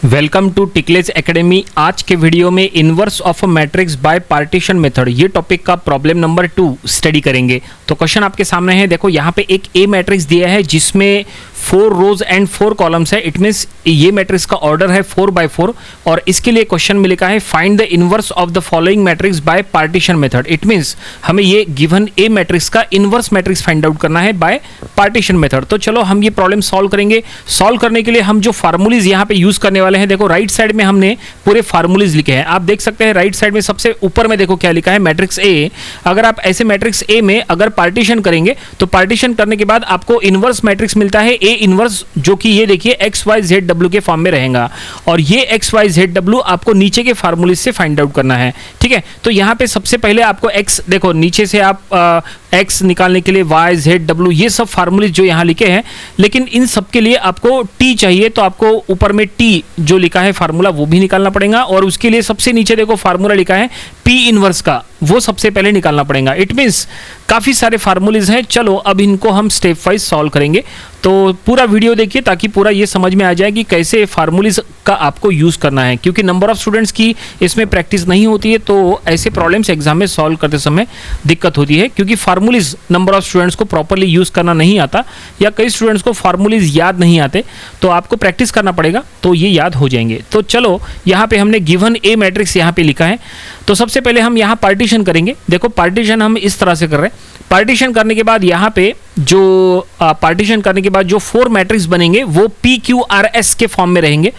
Welcome to टिकलेज academy. आज के video में inverse of a matrix bye partition method ये टॉपिक का प्रॉब्लम नंबर 2 स्टडी करेंगे। तो क्वेश्चन आपके सामने है, देखो यहाँ पे एक ए मैट्रिक्स दिया है जिसमें 4 रोज एंड 4 कॉलम्स है। इट मीन्स ये मैट्रिक्स का ऑर्डर है 4x4 और इसके लिए क्वेश्चन में लिखा है find the inverse of the following matrix bye partition method. It means हमें ये गिवन ए मैट्रिक्स का इनवर्स मैट्रिक्स फाइंड आउट करना है बाय पार्टीशन मेथड। तो चलो हम ये प्रॉब्लम सॉल्व करेंगे। सॉल्व करने के लिए हम जो फार्मूलीज यहाँ पे यूज करने वाले हैं, देखो राइट साइड में हमने पूरे फार्मूलीज लिखे हैं। आप देख सकते हैं राइट साइड में सबसे ऊपर में देखो क्या लिखा है, मैट्रिक्स ए। अगर आप ऐसे मैट्रिक्स ए में अगर पार्टीशन करेंगे तो पार्टीशन करने के बाद आपको इनवर्स मैट्रिक्स मिलता है ए इनवर्स, जो कि ये देखिए एक्स वाई जेड डब्ल्यू के फॉर्म में रहेगा। और ये एक्स वाई जेड डब्ल्यू आपको नीचे के फार्मूलीज से फाइंड आउट करना है, ठीक है। तो यहाँ पे सबसे पहले आपको एक्स, देखो नीचे से आप एक्स निकालने के लिए वाई जेड डब्ल्यू ये सब फार्मूलीज जो यहाँ लिखे हैं, लेकिन इन सब के लिए आपको टी चाहिए। तो आपको ऊपर में टी जो लिखा है फार्मूला वो भी निकालना पड़ेगा और उसके लिए सबसे नीचे देखो फार्मूला लिखा है पी इनवर्स का, वो सबसे पहले निकालना पड़ेगा। इट मीन्स काफ़ी सारे फार्मूलीज हैं। चलो अब इनको हम स्टेप वाइज सॉल्व करेंगे। तो पूरा वीडियो देखिए ताकि पूरा ये समझ में आ जाए कि कैसे फार्मूलीज का आपको यूज़ करना है, क्योंकि नंबर ऑफ स्टूडेंट्स की इसमें प्रैक्टिस नहीं होती है तो ऐसे प्रॉब्लम्स एग्जाम में सॉल्व करते समय दिक्कत होती है, क्योंकि फार्मूलीज नंबर ऑफ स्टूडेंट्स को प्रॉपरली यूज़ करना नहीं आता या कई स्टूडेंट्स को फार्मूलीज याद नहीं आते। तो आपको प्रैक्टिस करना पड़ेगा तो ये याद हो जाएंगे। तो चलो यहाँ पे हमने गिवन ए मैट्रिक्स यहाँ पे लिखा है। तो सबसे पहले हम यहाँ पार्टीशन करेंगे। देखो पार्टीशन हम इस तरह से कर रहे हैं। पार्टीशन करने के बाद यहाँ पे जो पार्टीशन करने के बाद जो 4 मैट्रिक्स बनेंगे वो पी क्यू आर एस के फॉर्म में रहेंगे।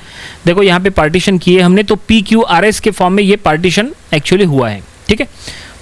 देखो यहाँ पे पार्टीशन किए हमने तो पी क्यू आर एस के फॉर्म में ये पार्टीशन एक्चुअली हुआ है, ठीक है।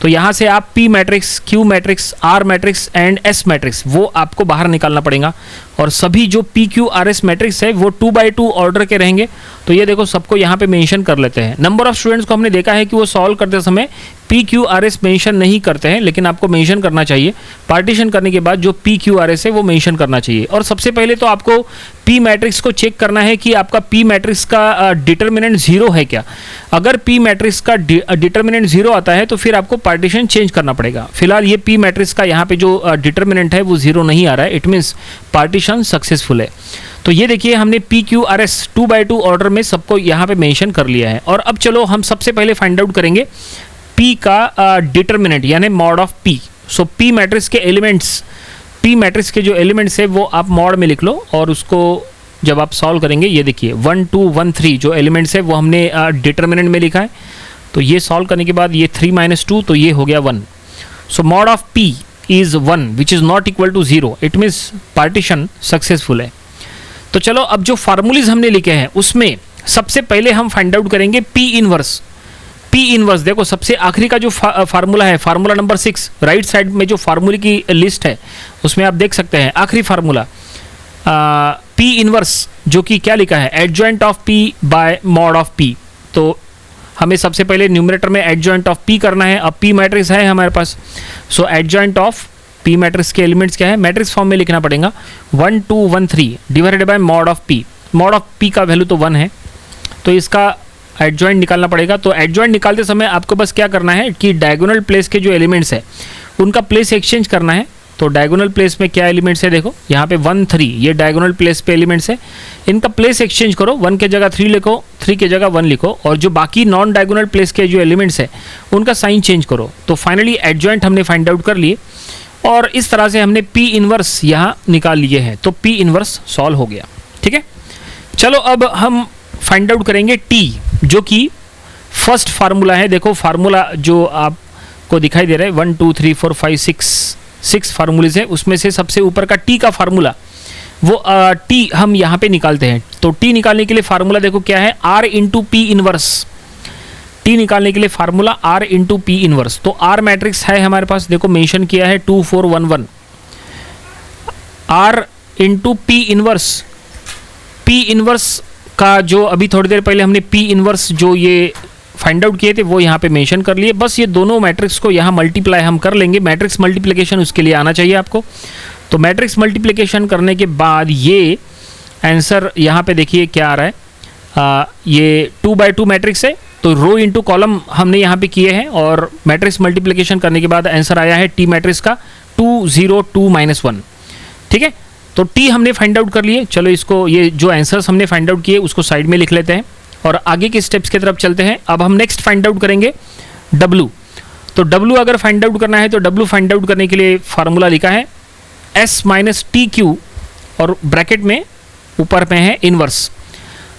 तो यहाँ से आप P matrix, Q matrix, R matrix and S matrix वो आपको बाहर निकालना पड़ेगा। और सभी जो P Q R S matrix है वो 2x2 ऑर्डर के रहेंगे। तो ये देखो सबको यहाँ पे मेंशन कर लेते हैं। नंबर ऑफ स्टूडेंट्स को हमने देखा है कि वो सॉल्व करते समय P Q R S mention नहीं करते हैं, लेकिन आपको मेंशन करना चाहिए। पार्टीशन करने के बाद जो पी क्यू आर एस है वो मेंशन करना चाहिए। और सबसे पहले तो आपको पी मैट्रिक्स को चेक करना है कि आपका पी मैट्रिक्स का डिटर्मिनेंट 0 है क्या। अगर पी मैट्रिक्स का डिटर्मिनेंट 0 आता है तो फिर आपको पार्टीशन चेंज करना पड़ेगा। फिलहाल ये पी मैट्रिक्स का यहाँ पे जो डिटर्मिनेंट है वो 0 नहीं आ रहा है। इट मीन्स पार्टीशन सक्सेसफुल है। तो ये देखिए हमने P Q R S 2x2 order में सबको यहाँ पे मेंशन कर लिया है। और अब चलो हम सबसे पहले फाइंड आउट करेंगे पी का डिटर्मिनेंट यानी mod of P. So P matrix के एलिमेंट्स, पी मैट्रिक्स के जो एलिमेंट्स है वो आप मॉड में लिख लो और उसको जब आप सॉल्व करेंगे, ये देखिए 1 2 1 3 जो एलिमेंट्स है वो हमने डिटर्मिनेंट में लिखा है। तो ये सॉल्व करने के बाद ये 3 - 2 तो ये हो गया 1। So mod of P is 1 which is not equal to 0। It means partition successful है। तो चलो अब जो फार्मूलीज हमने लिखे हैं उसमें सबसे पहले हम फाइंड आउट करेंगे पी इनवर्स। पी इनवर्स देखो सबसे आखिरी का जो फार्मूला है, फार्मूला नंबर 6, राइट साइड में जो फार्मूले की लिस्ट है उसमें आप देख सकते हैं आखिरी फार्मूला पी इनवर्स, जो कि क्या लिखा है adjoint of P bye mod of P. तो हमें सबसे पहले न्यूमरेटर में एडजॉइंट ऑफ पी करना है। अब पी मैट्रिक्स है हमारे पास, सो एडजॉइंट ऑफ पी मैट्रिक्स के एलिमेंट्स क्या है, मैट्रिक्स फॉर्म में लिखना पड़ेगा 1 2 1 3 divided by mod of P. Mod of P का वैल्यू तो 1 है, तो इसका एडजॉइंट निकालना पड़ेगा। तो एडजॉइंट निकालते समय आपको बस क्या करना है कि डायगोनल प्लेस के जो एलिमेंट्स है उनका प्लेस एक्सचेंज करना है। तो डायगोनल प्लेस में क्या एलिमेंट्स है, देखो यहाँ पे 1 3 ये डायगोनल प्लेस पे एलिमेंट्स है। इनका प्लेस एक्सचेंज करो, 1 के जगह 3 लिखो, 3 के जगह 1 लिखो, और जो बाकी नॉन डायगोनल प्लेस के जो एलिमेंट्स है उनका साइन चेंज करो। तो फाइनली एडजॉइंट हमने फाइंड आउट कर लिए और इस तरह से हमने पी इनवर्स यहाँ निकाल लिए हैं। तो पी इनवर्स सॉल्व हो गया, ठीक है। चलो अब हम फाइंड आउट करेंगे टी, जो कि फर्स्ट फार्मूला है। देखो फार्मूला जो आपको दिखाई दे रहा है 1 2 3 4 5 6 फार्मूलेज है, उसमें से सबसे ऊपर का टी का फार्मूला वो टी हम यहाँ पे निकालते हैं। तो टी निकालने के लिए फार्मूला देखो क्या है, R into P inverse. T निकालने के लिए formula R into P inverse. तो आर मैट्रिक्स है हमारे पास, देखो मेंशन किया है 2 4 1 1। R into P inverse, P inverse का जो अभी थोड़ी देर पहले हमने पी इनवर्स जो ये फाइंड आउट किए थे वो यहाँ पे मेंशन कर लिए। बस ये दोनों मैट्रिक्स को यहाँ मल्टीप्लाई हम कर लेंगे। मैट्रिक्स मल्टीप्लिकेशन उसके लिए आना चाहिए आपको। तो मैट्रिक्स मल्टीप्लिकेशन करने के बाद ये आंसर यहाँ पे देखिए क्या आ रहा है, ये 2x2 मैट्रिक्स है। तो रो इंटू कॉलम हमने यहाँ पे किए हैं और मैट्रिक्स मल्टीप्लिकेशन करने के बाद आंसर आया है टी मैट्रिक्स का 2 0 2 -1, ठीक है। तो टी हमने फाइंड आउट कर लिए। चलो इसको, ये जो आंसर्स हमने फाइंड आउट किए उसको साइड में लिख लेते हैं और आगे के स्टेप्स की तरफ चलते हैं। अब हम नेक्स्ट फाइंड आउट करेंगे डब्लू। तो डब्लू अगर फाइंड आउट करना है तो डब्लू फाइंड आउट करने के लिए फार्मूला लिखा है एस माइनस टी क्यू और ब्रैकेट में ऊपर में है इनवर्स।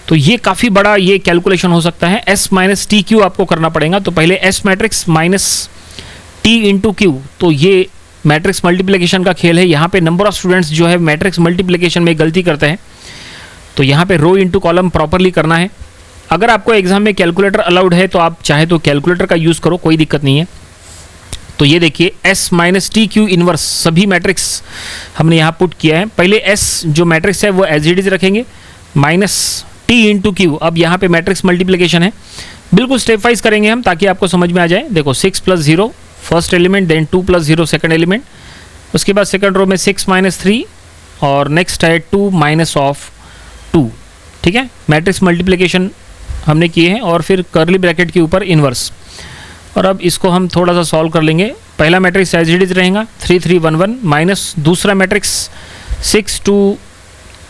तो ये काफ़ी बड़ा ये कैलकुलेशन हो सकता है। एस माइनस टी क्यू आपको करना पड़ेगा। तो पहले S matrix minus T into Q, तो ये मैट्रिक्स मल्टीप्लिकेशन का खेल है। यहाँ पे नंबर ऑफ स्टूडेंट्स जो है मैट्रिक्स मल्टीप्लिकेशन में गलती करते हैं, तो यहाँ पे रो इंटू कॉलम प्रॉपरली करना है। अगर आपको एग्जाम में कैलकुलेटर अलाउड है तो आप चाहे तो कैलकुलेटर का यूज़ करो, कोई दिक्कत नहीं है। तो ये देखिए S minus T Q inverse सभी मैट्रिक्स हमने यहाँ पुट किया है। पहले एस जो मैट्रिक्स है वो एज इट इज रखेंगे, माइनस टी इंटू क्यू। अब यहाँ पे मैट्रिक्स मल्टीप्लिकेशन है, बिल्कुल स्टेप वाइज करेंगे हम ताकि आपको समझ में आ जाए। देखो 6 + 0 first element, then 2 + 0 second element, उसके बाद सेकंड रो में 6 - 3 और नेक्स्ट है 2 - 2। ठीक है, मैट्रिक्स मल्टीप्लिकेशन हमने किए हैं और फिर कर्ली ब्रैकेट के ऊपर इनवर्स। और अब इसको हम थोड़ा सा सॉल्व कर लेंगे। पहला मैट्रिक्स एज इट इज रहेगा 3 3 1 1 माइनस दूसरा मैट्रिक्स 6 2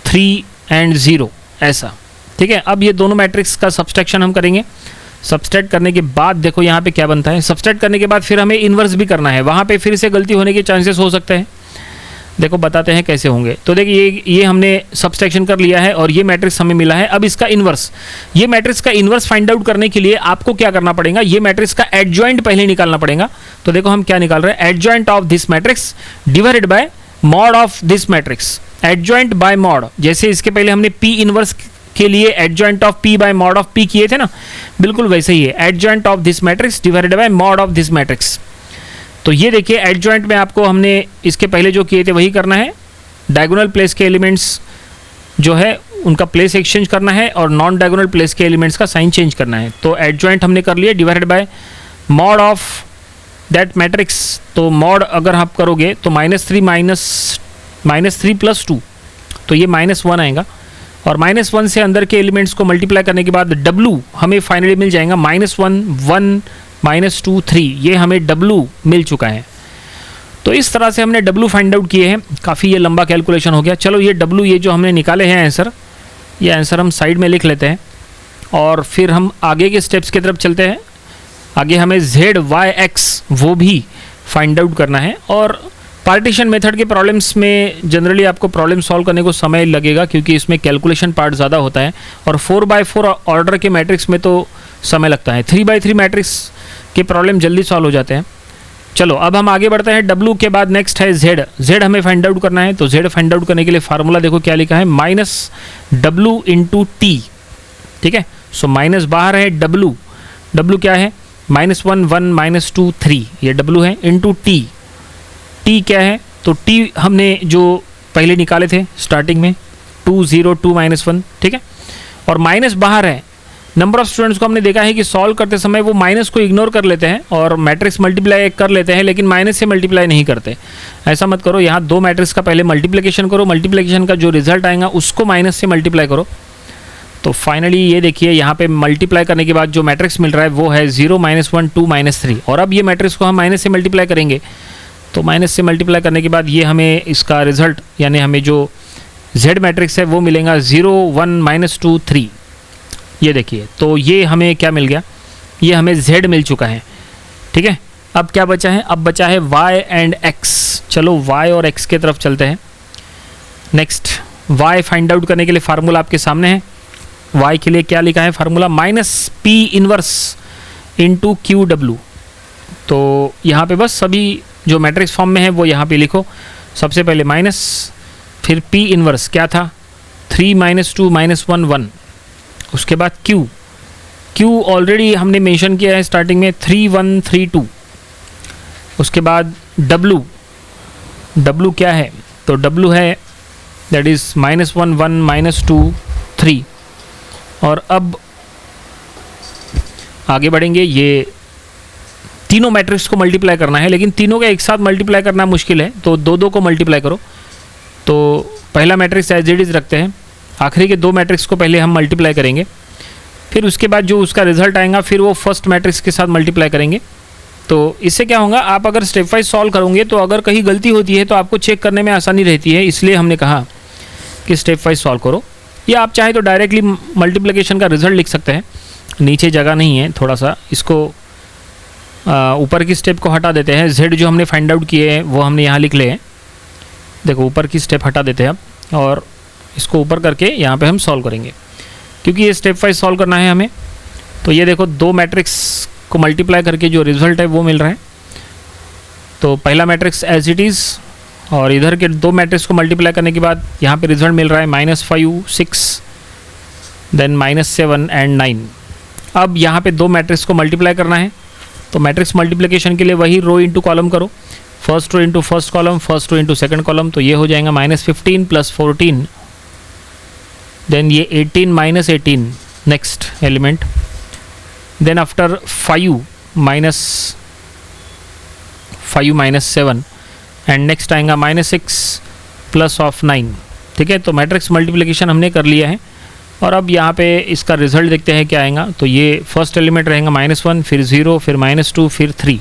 3 एंड 0 ऐसा। ठीक है, अब ये दोनों मैट्रिक्स का सब्सट्रैक्शन हम करेंगे। सब्सट्रैक्ट करने के बाद देखो यहाँ पे क्या बनता है। सब्सट्रैक्ट करने के बाद फिर हमें इन्वर्स भी करना है, वहाँ पे फिर से गलती होने के चांसेस हो सकते हैं। देखो बताते हैं कैसे होंगे। तो देखिए ये हमने सब्सट्रैक्शन कर लिया है और ये मैट्रिक्स हमें मिला है। अब इसका इन्वर्स, ये मैट्रिक्स का इन्वर्स फाइंड आउट करने के लिए आपको क्या करना पड़ेगा, ये मैट्रिक्स का एडजॉइंट पहले निकालना पड़ेगा। तो देखो हम क्या निकाल रहे हैं, adjoint of this matrix divided by mod of this matrix. Adjoint bye mod, जैसे इसके पहले हमने पी इन्वर्स के लिए adjoint of P bye mod of P किए थे ना, बिल्कुल वैसे ही है। Adjoint of this matrix divided by mod of this matrix. तो ये देखिए एडजॉइंट में आपको हमने इसके पहले जो किए थे वही करना है। डायगोनल प्लेस के एलिमेंट्स जो है उनका प्लेस एक्सचेंज करना है और नॉन डायगोनल प्लेस के एलिमेंट्स का साइन चेंज करना है। तो एडजॉइंट हमने कर लिया divided by mod of that matrix. तो मॉड अगर आप करोगे तो -3 -3 + 2, तो ये -1 आएगा और -1 से अंदर के एलिमेंट्स को मल्टीप्लाई करने के बाद W हमें फाइनली मिल जाएगा -1 1 -2 3। ये हमें W मिल चुका है। तो इस तरह से हमने W फाइंड आउट किए हैं। काफ़ी ये लंबा कैलकुलेशन हो गया। चलो ये W ये जो हमने निकाले हैं आंसर, ये आंसर हम साइड में लिख लेते हैं और फिर हम आगे के स्टेप्स की तरफ चलते हैं। आगे हमें Z Y X वो भी फाइंड आउट करना है। और पार्टीशन मेथड के प्रॉब्लम्स में जनरली आपको प्रॉब्लम सॉल्व करने को समय लगेगा क्योंकि इसमें कैलकुलेशन पार्ट ज़्यादा होता है और 4x4 ऑर्डर के मैट्रिक्स में तो समय लगता है। 3x3 मैट्रिक्स के प्रॉब्लम जल्दी सॉल्व हो जाते हैं। चलो अब हम आगे बढ़ते हैं। W के बाद नेक्स्ट है Z। Z हमें फाइंड आउट करना है। तो Z फाइंड आउट करने के लिए फार्मूला देखो क्या लिखा है, -W × T। ठीक है, सो माइनस बाहर है W। W क्या है, -1 1 -2 3, ये W है, इंटू T। T क्या है, तो T हमने जो पहले निकाले थे स्टार्टिंग में 2 0 2 -1। ठीक है, और माइनस बाहर है। नंबर ऑफ स्टूडेंट्स को हमने देखा है कि सॉल्व करते समय वो माइनस को इग्नोर कर लेते हैं और मैट्रिक्स मल्टीप्लाई कर लेते हैं लेकिन माइनस से मल्टीप्लाई नहीं करते। ऐसा मत करो, यहाँ दो मैट्रिक्स का पहले मल्टीप्लिकेशन करो, मल्टीप्लिकेशन का जो रिजल्ट आएगा उसको माइनस से मल्टीप्लाई करो। तो फाइनली ये देखिए यहाँ पे मल्टीप्लाई करने के बाद जो मैट्रिक्स मिल रहा है वो है 0 -1 2 -3। और अब ये मैट्रिक्स को हम माइनस से मल्टीप्लाई करेंगे, तो माइनस से मल्टीप्लाई करने के बाद ये हमें इसका रिजल्ट यानी हमें जो Z मैट्रिक्स है वो मिलेगा 0 1 -2 3। ये देखिए, तो ये हमें क्या मिल गया, ये हमें Z मिल चुका है। ठीक है, अब क्या बचा है, अब बचा है Y एंड X। चलो Y और X के तरफ चलते हैं। नेक्स्ट Y फाइंड आउट करने के लिए फार्मूला आपके सामने है। Y के लिए क्या लिखा है formula, -P inverse into QW। तो यहाँ पे बस सभी जो मैट्रिक्स फॉर्म में है वो यहाँ पे लिखो। सबसे पहले माइनस, फिर P इनवर्स क्या था 3 -2 -1 1, उसके बाद Q ऑलरेडी हमने मेंशन किया है स्टार्टिंग में 3 1 3 2। उसके बाद W क्या है, तो W है दैट इज़ -1 1 -2 3। और अब आगे बढ़ेंगे, ये तीनों मैट्रिक्स को मल्टीप्लाई करना है लेकिन तीनों का एक साथ मल्टीप्लाई करना मुश्किल है, तो दो को मल्टीप्लाई करो। तो पहला मैट्रिक्स एज इट इज रखते हैं, आखिरी के दो मैट्रिक्स को पहले हम मल्टीप्लाई करेंगे, फिर उसके बाद जो उसका रिजल्ट आएगा फिर वो फर्स्ट मैट्रिक्स के साथ मल्टीप्लाई करेंगे। तो इससे क्या होगा, आप अगर स्टेप वाइज सॉल्व करोगे तो अगर कहीं गलती होती है तो आपको चेक करने में आसानी रहती है, इसलिए हमने कहा कि स्टेप वाइज सॉल्व करो। या आप चाहे तो डायरेक्टली मल्टीप्लिकेशन का रिजल्ट लिख सकते हैं, नीचे जगह नहीं है, थोड़ा सा इसको ऊपर की स्टेप को हटा देते हैं। z जो हमने फाइंड आउट किए हैं वो हमने यहाँ लिख ले हैं। देखो ऊपर की स्टेप हटा देते हैं अब और इसको ऊपर करके यहाँ पे हम सॉल्व करेंगे, क्योंकि ये स्टेप वाइज सॉल्व करना है हमें। तो ये देखो दो मैट्रिक्स को मल्टीप्लाई करके जो रिजल्ट है वो मिल रहा है। तो पहला मैट्रिक्स एज इट इज़ और इधर के दो मैट्रिक्स को मल्टीप्लाई करने के बाद यहाँ पे रिजल्ट मिल रहा है -5 6 देन -7 एंड 9। अब यहाँ पे दो मैट्रिक्स को मल्टीप्लाई करना है, तो मैट्रिक्स मल्टीप्लिकेशन के लिए वही रो इंटू कॉलम करो, first row into first column, first row into second column. तो ये हो जाएगा -15 + 14 देन ये 18 - 18 next element, then after 5 - 7 and next आएगा -6 + 9। ठीक है, तो मैट्रिक्स मल्टीप्लिकेशन हमने कर लिया है और अब यहाँ पे इसका रिजल्ट देखते हैं क्या आएगा। तो ये फर्स्ट एलिमेंट रहेगा -1, फिर 0, फिर -2, फिर 3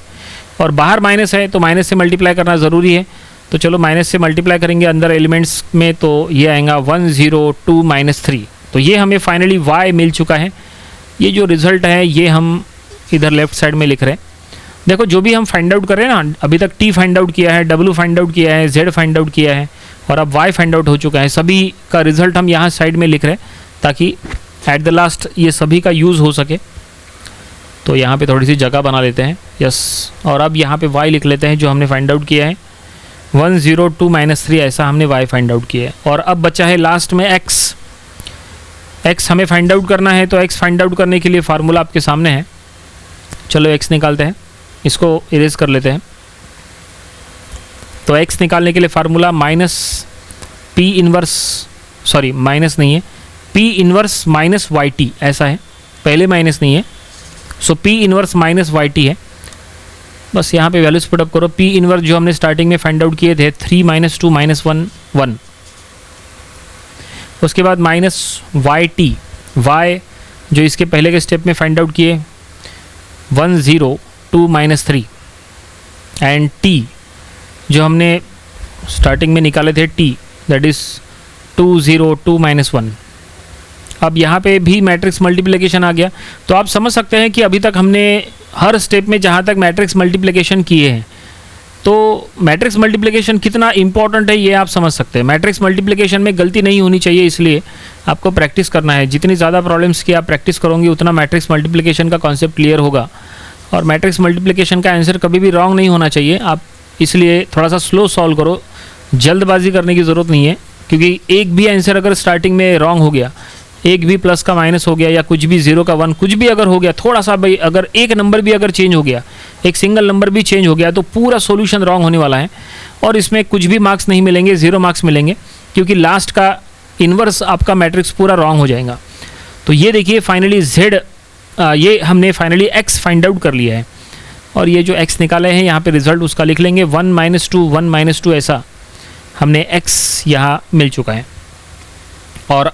और बाहर माइनस है तो माइनस से मल्टीप्लाई करना ज़रूरी है। तो चलो माइनस से मल्टीप्लाई करेंगे अंदर एलिमेंट्स में, तो ये आएगा 1 0 2 -3। तो ये हमें फाइनली y मिल चुका है। ये जो रिज़ल्ट है ये हम इधर लेफ्ट साइड में लिख रहे हैं। देखो जो भी हम फाइंड आउट कर रहे हैं ना, अभी तक t फाइंड आउट किया है, w फाइंड आउट किया है, z फाइंड आउट किया है और अब y फाइंड आउट हो चुका है। सभी का रिज़ल्ट हम यहाँ साइड में लिख रहे हैं ताकि एट द लास्ट ये सभी का यूज़ हो सके। तो यहाँ पे थोड़ी सी जगह बना लेते हैं, यस। और अब यहाँ पे y लिख लेते हैं जो हमने फाइंड आउट किया है, 1 0 2 -3 ऐसा हमने y फाइंड आउट किया है। और अब बचा है लास्ट में x हमें फाइंड आउट करना है। तो x फाइंड आउट करने के लिए फार्मूला आपके सामने है। चलो x निकालते हैं, इसको इरेज कर लेते हैं। तो x निकालने के लिए formula P inverse, sorry minus नहीं है, P इनवर्स -yt ऐसा है, पहले माइनस नहीं है। सो P इनवर्स -yt है। बस यहाँ पे वैल्यूज पुटअप करो। P इनवर्स जो हमने स्टार्टिंग में फाइंड आउट किए थे 3 -2 -1 1, उसके बाद -yt, y जो इसके पहले के स्टेप में फाइंड आउट किए 1 0 2 -3 एंड t जो हमने स्टार्टिंग में निकाले थे t दैट इज़ 2 0 2 -1। अब यहाँ पे भी मैट्रिक्स मल्टीप्लिकेशन आ गया। तो आप समझ सकते हैं कि अभी तक हमने हर स्टेप में जहाँ तक मैट्रिक्स मल्टीप्लिकेशन किए हैं, तो मैट्रिक्स मल्टीप्लिकेशन कितना इंपॉर्टेंट है ये आप समझ सकते हैं। मैट्रिक्स मल्टीप्लिकेशन में गलती नहीं होनी चाहिए, इसलिए आपको प्रैक्टिस करना है। जितनी ज़्यादा प्रॉब्लम्स की आप प्रैक्टिस करोगे उतना मैट्रिक्स मल्टीप्लिकेशन का कॉन्सेप्ट क्लियर होगा। और मैट्रिक्स मल्टीप्लिकेशन का आंसर कभी भी रॉन्ग नहीं होना चाहिए। आप इसलिए थोड़ा सा स्लो सॉल्व करो, जल्दबाजी करने की ज़रूरत नहीं है, क्योंकि एक भी आंसर अगर स्टार्टिंग में रॉन्ग हो गया, एक भी प्लस का माइनस हो गया या कुछ भी 0 का 1 कुछ भी अगर हो गया, थोड़ा सा भाई अगर एक नंबर भी अगर चेंज हो गया, एक सिंगल नंबर भी चेंज हो गया, तो पूरा सॉल्यूशन रॉन्ग होने वाला है और इसमें कुछ भी मार्क्स नहीं मिलेंगे, 0 मार्क्स मिलेंगे, क्योंकि लास्ट का इन्वर्स आपका मैट्रिक्स पूरा रॉन्ग हो जाएगा। तो ये देखिए फाइनली ये हमने फाइनली x फाइंड आउट कर लिया है और ये जो x निकाले हैं यहाँ पे रिजल्ट उसका लिख लेंगे 1 -2 1 -2 ऐसा हमने x यहाँ मिल चुका है। और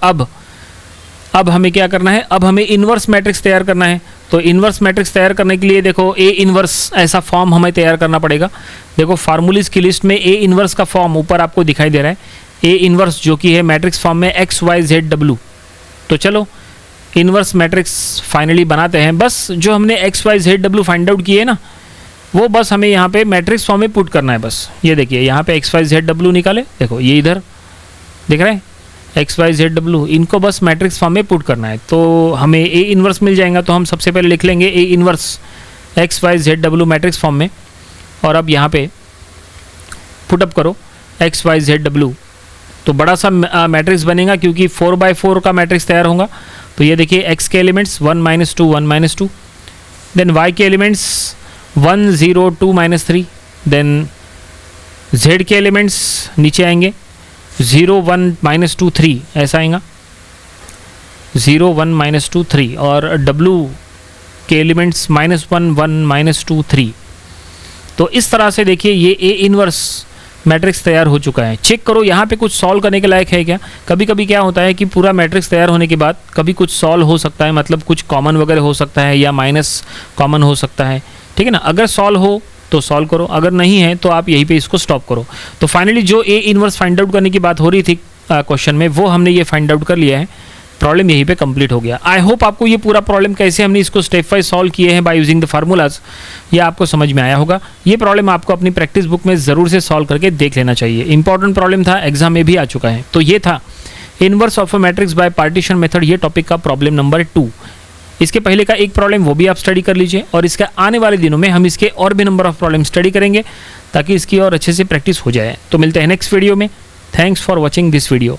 अब हमें क्या करना है, अब हमें इन्वर्स मैट्रिक्स तैयार करना है। तो इन्वर्स मैट्रिक्स तैयार करने के लिए देखो A इन्वर्स ऐसा फॉर्म हमें तैयार करना पड़ेगा। देखो फार्मूलीज की लिस्ट में A इन्वर्स का फॉर्म ऊपर आपको दिखाई दे रहा है, A इन्वर्स जो कि है मैट्रिक्स फॉर्म में x y z w। तो चलो इन्वर्स मैट्रिक्स फाइनली बनाते हैं। बस जो हमने x y z w find out किए ना, वो बस हमें यहाँ पे मैट्रिक्स फॉर्म में पुट करना है। बस ये देखिए यहाँ पे x y z w निकाले, देखो ये इधर दिख रहा है x y z w, इनको बस मैट्रिक्स फॉर्म में पुट करना है। तो हमें A इन्वर्स मिल जाएगा। तो हम सबसे पहले लिख लेंगे A inverse x y z w matrix form में, और अब यहाँ पे पुटअप करो x y z w। तो बड़ा सा मैट्रिक्स बनेगा क्योंकि 4/4 का मैट्रिक्स तैयार होगा। तो ये देखिए x के एलिमेंट्स 1 -2 1 -2, देन y के एलिमेंट्स 1 0 2 -3, देन z के एलिमेंट्स नीचे आएंगे 0 1 -2 3 ऐसा आएगा, 0 1 -2 3, और w के एलिमेंट्स -1 1 -2 3। तो इस तरह से देखिए ये A इन्वर्स मैट्रिक्स तैयार हो चुका है। चेक करो यहाँ पे कुछ सॉल्व करने के लायक है क्या। कभी कभी क्या होता है कि पूरा मैट्रिक्स तैयार होने के बाद कभी कुछ सॉल्व हो सकता है, मतलब कुछ कॉमन वगैरह हो सकता है या माइनस कॉमन हो सकता है ठीक है ना। अगर सॉल्व हो तो सॉल्व करो, अगर नहीं है तो आप यहीं पे इसको स्टॉप करो। तो फाइनली जो ए इनवर्स फाइंड आउट करने की बात हो रही थी क्वेश्चन में, वो हमने ये फाइंड आउट कर लिया है। प्रॉब्लम यहीं पे कंप्लीट हो गया। आई होप आपको ये पूरा प्रॉब्लम कैसे हमने इसको स्टेप वाइज सॉल्व किए हैं बाय यूजिंग द फार्मूलाज, ये आपको समझ में आया होगा। ये प्रॉब्लम आपको अपनी प्रैक्टिस बुक में ज़रूर से सॉल्व करके देख लेना चाहिए। इंपॉर्टेंट प्रॉब्लम था, एग्जाम में भी आ चुका है। तो ये था inverse of a matrix bye partition method, ये टॉपिक का प्रॉब्लम नंबर 2। इसके पहले का एक प्रॉब्लम वो भी आप स्टडी कर लीजिए, और इसके आने वाले दिनों में हम इसके और भी नंबर ऑफ प्रॉब्लम स्टडी करेंगे ताकि इसकी और अच्छे से प्रैक्टिस हो जाए। तो मिलते हैं नेक्स्ट वीडियो में। Thanks for watching this video.